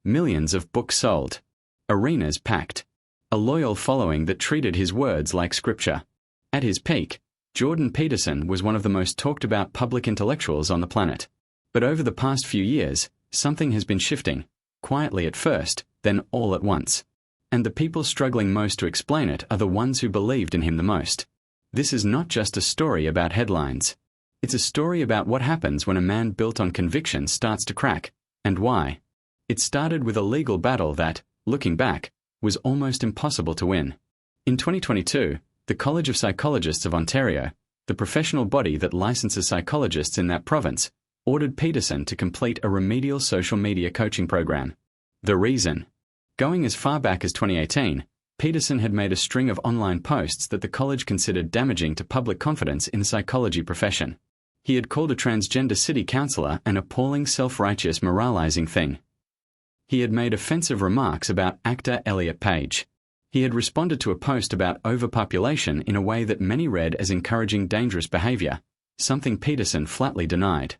Millions of books sold. Arenas packed. A loyal following that treated his words like scripture. At his peak, Jordan Peterson was one of the most talked about public intellectuals on the planet. But over the past few years, something has been shifting, quietly at first, then all at once. And the people struggling most to explain it are the ones who believed in him the most. This is not just a story about headlines. It's a story about what happens when a man built on conviction starts to crack, and why. It started with a legal battle that, looking back, was almost impossible to win. In 2022, the College of Psychologists of Ontario, the professional body that licenses psychologists in that province, ordered Peterson to complete a remedial social media coaching program. The reason? Going as far back as 2018, Peterson had made a string of online posts that the college considered damaging to public confidence in the psychology profession. He had called a transgender city councillor an appalling self-righteous moralizing thing. He had made offensive remarks about actor Elliot Page. He had responded to a post about overpopulation in a way that many read as encouraging dangerous behavior, something Peterson flatly denied.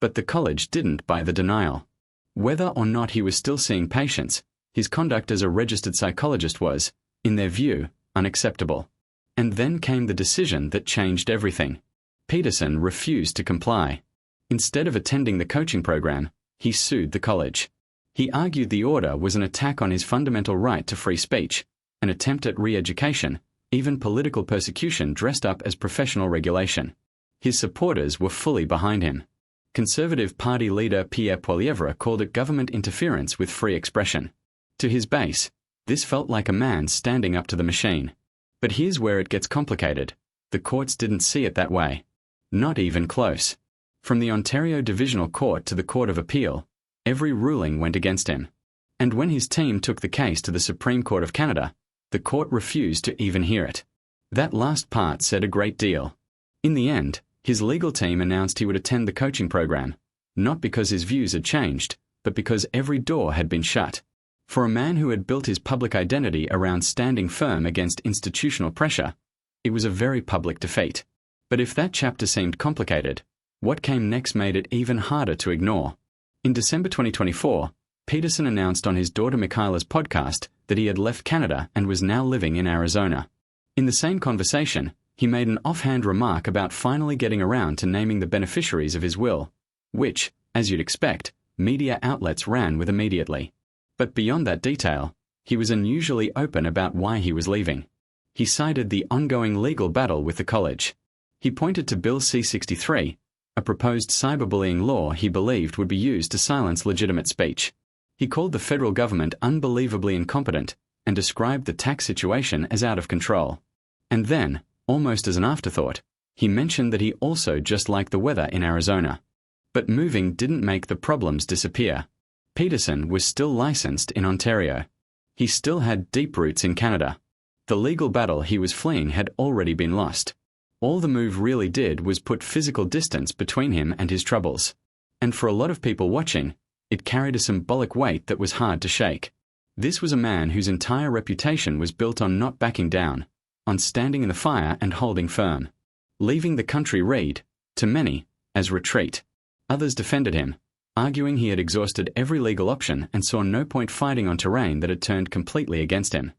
But the college didn't buy the denial. Whether or not he was still seeing patients, his conduct as a registered psychologist was, in their view, unacceptable. And then came the decision that changed everything. Peterson refused to comply. Instead of attending the coaching program, he sued the college. He argued the order was an attack on his fundamental right to free speech, an attempt at re-education, even political persecution dressed up as professional regulation. His supporters were fully behind him. Conservative Party leader Pierre Poilievre called it government interference with free expression. To his base, this felt like a man standing up to the machine. But here's where it gets complicated. The courts didn't see it that way. Not even close. From the Ontario Divisional Court to the Court of Appeal, every ruling went against him. And when his team took the case to the Supreme Court of Canada, the court refused to even hear it. That last part said a great deal. In the end, his legal team announced he would attend the coaching program, not because his views had changed, but because every door had been shut. For a man who had built his public identity around standing firm against institutional pressure, it was a very public defeat. But if that chapter seemed complicated, what came next made it even harder to ignore. In December 2024, Peterson announced on his daughter Michaela's podcast that he had left Canada and was now living in Arizona. In the same conversation, he made an offhand remark about finally getting around to naming the beneficiaries of his will, which, as you'd expect, media outlets ran with immediately. But beyond that detail, he was unusually open about why he was leaving. He cited the ongoing legal battle with the college. He pointed to Bill C-63, a proposed cyberbullying law he believed would be used to silence legitimate speech. He called the federal government unbelievably incompetent and described the tax situation as out of control. And then, almost as an afterthought, he mentioned that he also just liked the weather in Arizona. But moving didn't make the problems disappear. Peterson was still licensed in Ontario. He still had deep roots in Canada. The legal battle he was fleeing had already been lost. All the move really did was put physical distance between him and his troubles. And for a lot of people watching, it carried a symbolic weight that was hard to shake. This was a man whose entire reputation was built on not backing down, on standing in the fire and holding firm. Leaving the country read, to many, as retreat. Others defended him, arguing he had exhausted every legal option and saw no point fighting on terrain that had turned completely against him.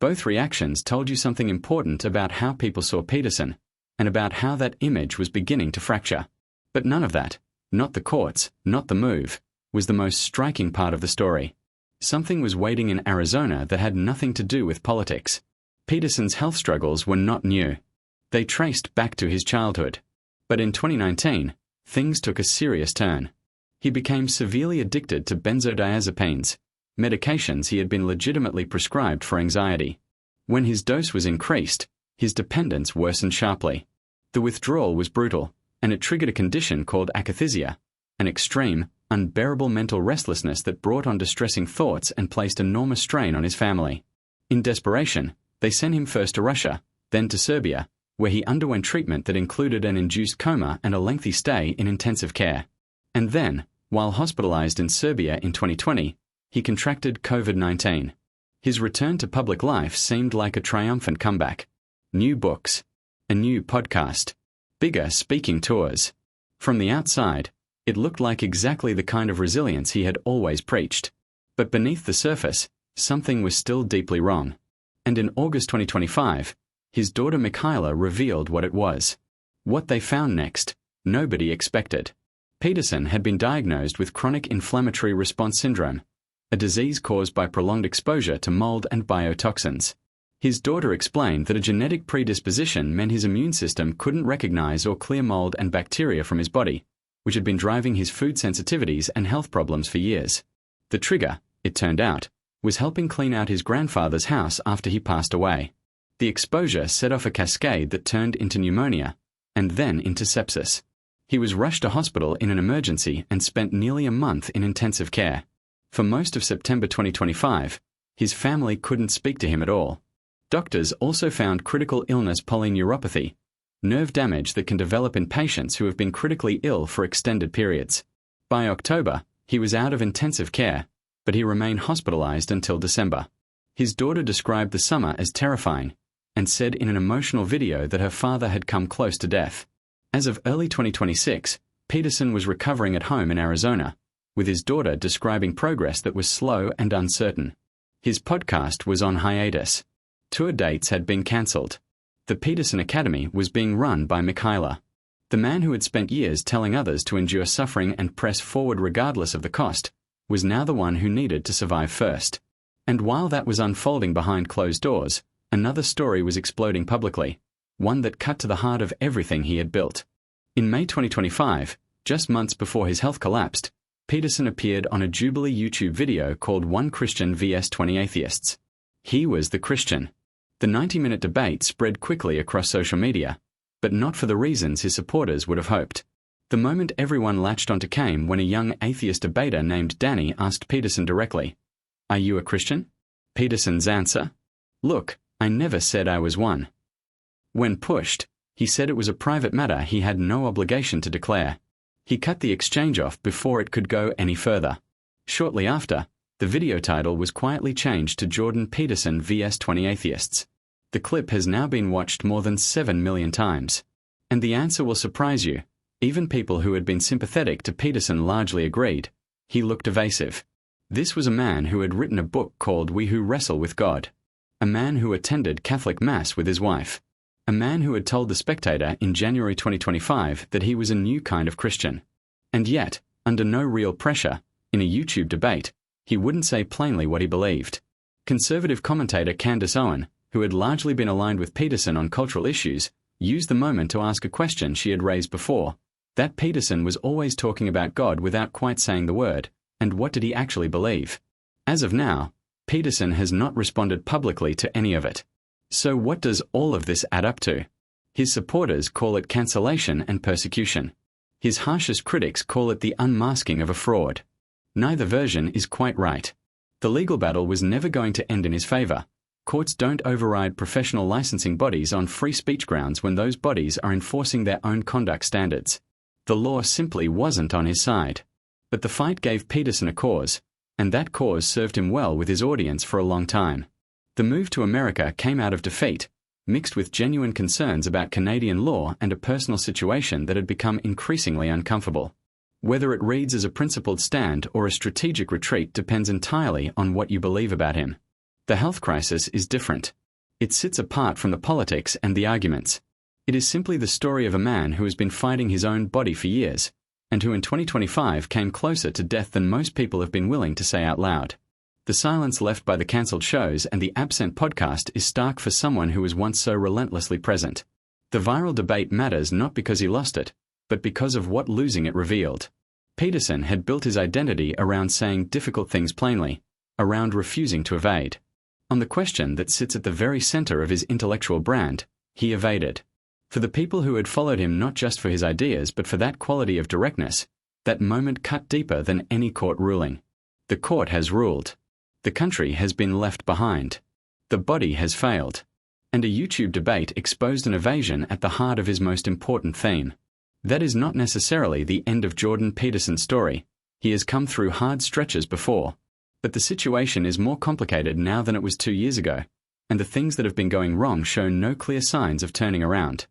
Both reactions told you something important about how people saw Peterson, and about how that image was beginning to fracture. But none of that, not the courts, not the move, was the most striking part of the story. Something was waiting in Arizona that had nothing to do with politics. Peterson's health struggles were not new. They traced back to his childhood. But in 2019, things took a serious turn. He became severely addicted to benzodiazepines, medications he had been legitimately prescribed for anxiety. When his dose was increased, his dependence worsened sharply. The withdrawal was brutal, and it triggered a condition called akathisia, an extreme, unbearable mental restlessness that brought on distressing thoughts and placed enormous strain on his family. In desperation, they sent him first to Russia, then to Serbia, where he underwent treatment that included an induced coma and a lengthy stay in intensive care. And then, while hospitalized in Serbia in 2020, he contracted COVID-19. His return to public life seemed like a triumphant comeback. New books, a new podcast, bigger speaking tours. From the outside, it looked like exactly the kind of resilience he had always preached. But beneath the surface, something was still deeply wrong. And in August 2025, his daughter Michaela revealed what it was. What they found next, nobody expected. Peterson had been diagnosed with chronic inflammatory response syndrome, a disease caused by prolonged exposure to mold and biotoxins. His daughter explained that a genetic predisposition meant his immune system couldn't recognize or clear mold and bacteria from his body, which had been driving his food sensitivities and health problems for years. The trigger, it turned out, was helping clean out his grandfather's house after he passed away. The exposure set off a cascade that turned into pneumonia, and then into sepsis. He was rushed to hospital in an emergency and spent nearly a month in intensive care. For most of September 2025, his family couldn't speak to him at all. Doctors also found critical illness polyneuropathy, nerve damage that can develop in patients who have been critically ill for extended periods. By October, he was out of intensive care, but he remained hospitalized until December. His daughter described the summer as terrifying and said in an emotional video that her father had come close to death. As of early 2026, Peterson was recovering at home in Arizona, with his daughter describing progress that was slow and uncertain. His podcast was on hiatus. Tour dates had been cancelled. The Peterson Academy was being run by Michaela. The man who had spent years telling others to endure suffering and press forward regardless of the cost was now the one who needed to survive first. And while that was unfolding behind closed doors, another story was exploding publicly, one that cut to the heart of everything he had built. In May 2025, just months before his health collapsed, Peterson appeared on a Jubilee YouTube video called One Christian vs 20 Atheists. He was the Christian. The 90-minute debate spread quickly across social media, but not for the reasons his supporters would have hoped. The moment everyone latched onto came when a young atheist debater named Danny asked Peterson directly, "Are you a Christian?" Peterson's answer? "Look, I never said I was one." When pushed, he said it was a private matter he had no obligation to declare. He cut the exchange off before it could go any further. Shortly after, the video title was quietly changed to Jordan Peterson vs 20 Atheists. The clip has now been watched more than 7 million times. And the answer will surprise you. Even people who had been sympathetic to Peterson largely agreed. He looked evasive. This was a man who had written a book called We Who Wrestle with God. A man who attended Catholic Mass with his wife. A man who had told The Spectator in January 2025 that he was a new kind of Christian. And yet, under no real pressure, in a YouTube debate, he wouldn't say plainly what he believed. Conservative commentator Candace Owen, who had largely been aligned with Peterson on cultural issues, used the moment to ask a question she had raised before, that Peterson was always talking about God without quite saying the word, and what did he actually believe? As of now, Peterson has not responded publicly to any of it. So what does all of this add up to? His supporters call it cancellation and persecution. His harshest critics call it the unmasking of a fraud. Neither version is quite right. The legal battle was never going to end in his favor. Courts don't override professional licensing bodies on free speech grounds when those bodies are enforcing their own conduct standards. The law simply wasn't on his side. But the fight gave Peterson a cause, and that cause served him well with his audience for a long time. The move to America came out of defeat, mixed with genuine concerns about Canadian law and a personal situation that had become increasingly uncomfortable. Whether it reads as a principled stand or a strategic retreat depends entirely on what you believe about him. The health crisis is different. It sits apart from the politics and the arguments. It is simply the story of a man who has been fighting his own body for years, and who in 2025 came closer to death than most people have been willing to say out loud. The silence left by the cancelled shows and the absent podcast is stark for someone who was once so relentlessly present. The viral debate matters not because he lost it, but because of what losing it revealed. Peterson had built his identity around saying difficult things plainly, around refusing to evade. On the question that sits at the very center of his intellectual brand, he evaded. For the people who had followed him not just for his ideas but for that quality of directness, that moment cut deeper than any court ruling. The court has ruled. The country has been left behind. The body has failed. And a YouTube debate exposed an evasion at the heart of his most important theme. That is not necessarily the end of Jordan Peterson's story. He has come through hard stretches before. But the situation is more complicated now than it was 2 years ago, and the things that have been going wrong show no clear signs of turning around.